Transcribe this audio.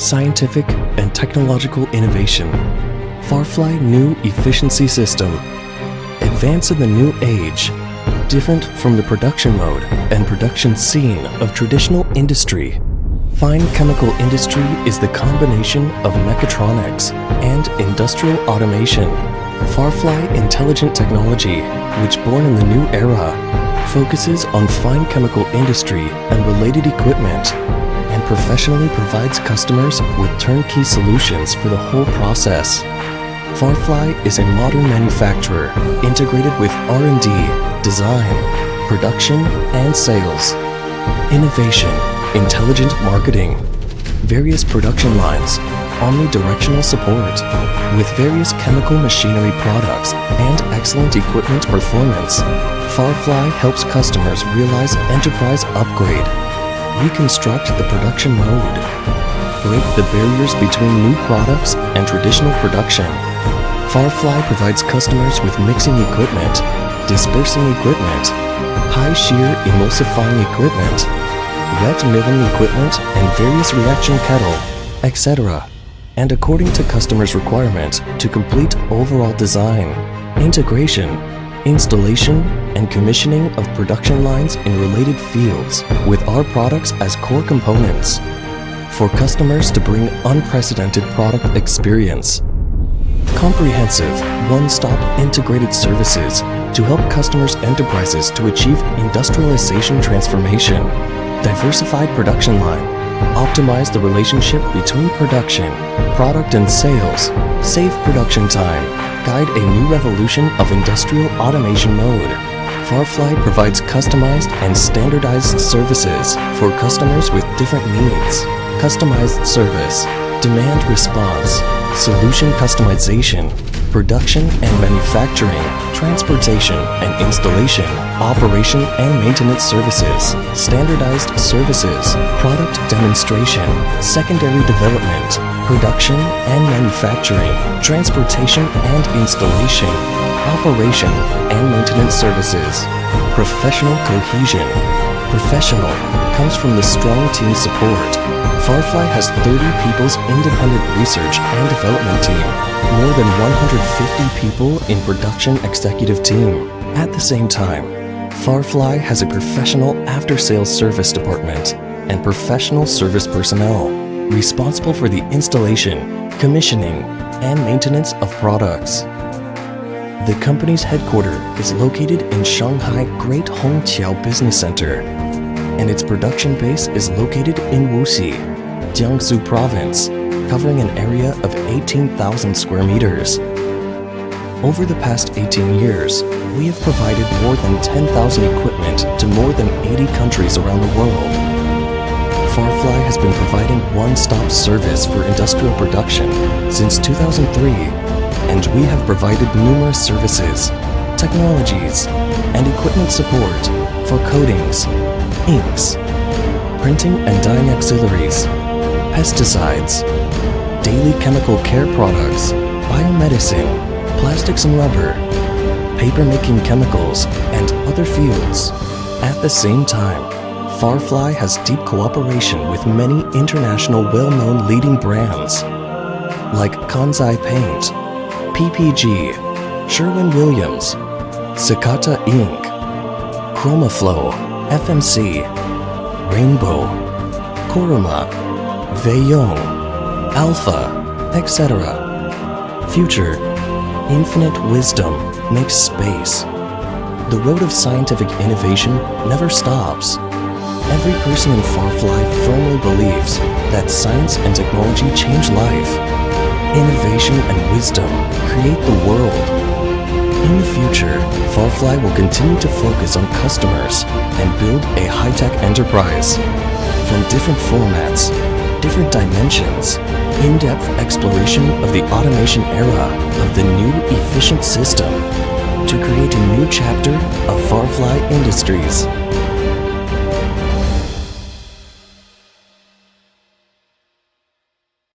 scientific and technological innovation. Farfly New Efficiency System. Advance in the new age, different from the production mode and production scene of traditional industry. Fine chemical industry is the combination of mechatronics and industrial automation. Farfly Intelligent Technology, which born in the new era, focuses on fine chemical industry and related equipment, and professionally provides customers with turnkey solutions for the whole process. Farfly is a modern manufacturer integrated with R&D, design, production, and sales. Innovation, intelligent marketing, various production lines, omnidirectional support, with various chemical machinery products and excellent equipment performance. Farfly helps customers realize enterprise upgrade, reconstruct the production mode, break the barriers between new products and traditional production. Farfly provides customers with mixing equipment, dispersing equipment, high shear emulsifying equipment, wet milling equipment, and various reaction kettle, etc. And according to customers' requirement to complete overall design, integration, installation, and commissioning of production lines in related fields with our products as core components for customers to bring unprecedented product experience. Comprehensive, one-stop integrated services to help customers' enterprises to achieve industrialization transformation. Diversified production line, optimize the relationship between production, product and sales, save production time, guide a new revolution of industrial automation mode. Farfly provides customized and standardized services for customers with different needs. Customized service, demand response, solution customization, production and manufacturing, transportation and installation, operation and maintenance services, standardized services, product demonstration, secondary development, production and manufacturing, transportation and installation, operation and maintenance services. Professional cohesion. Professional comes from the strong team support. Farfly has 30 people's independent research and development team, more than 150 people in production executive team. At the same time, Farfly has a professional after-sales service department and professional service personnel responsible for the installation, commissioning, and maintenance of products. The company's headquarters is located in Shanghai Great Hongqiao Business Center, and its production base is located in Wuxi, Jiangsu Province, covering an area of 18,000 square meters. Over the past 18 years, we have provided more than 10,000 equipment to more than 80 countries around the world. Farfly has been providing one-stop service for industrial production since 2003, and we have provided numerous services, technologies, and equipment support for coatings, inks, printing and dyeing auxiliaries, pesticides, daily chemical care products, biomedicine, plastics and rubber, paper-making chemicals, and other fields. At the same time, Farfly has deep cooperation with many international well-known leading brands like Kansai Paint, PPG, Sherwin-Williams, Sakata Inc., Chromaflow, FMC, Rainbow, Kuruma, Veiyong, Alpha, etc. Future, infinite wisdom makes space. The road of scientific innovation never stops. Every person in Farfly firmly believes that science and technology change life. Innovation and wisdom create the world. In the future, Farfly will continue to focus on customers and build a high-tech enterprise. From different formats, different dimensions, in-depth exploration of the automation era of the new efficient system to create a new chapter of Farfly Industries.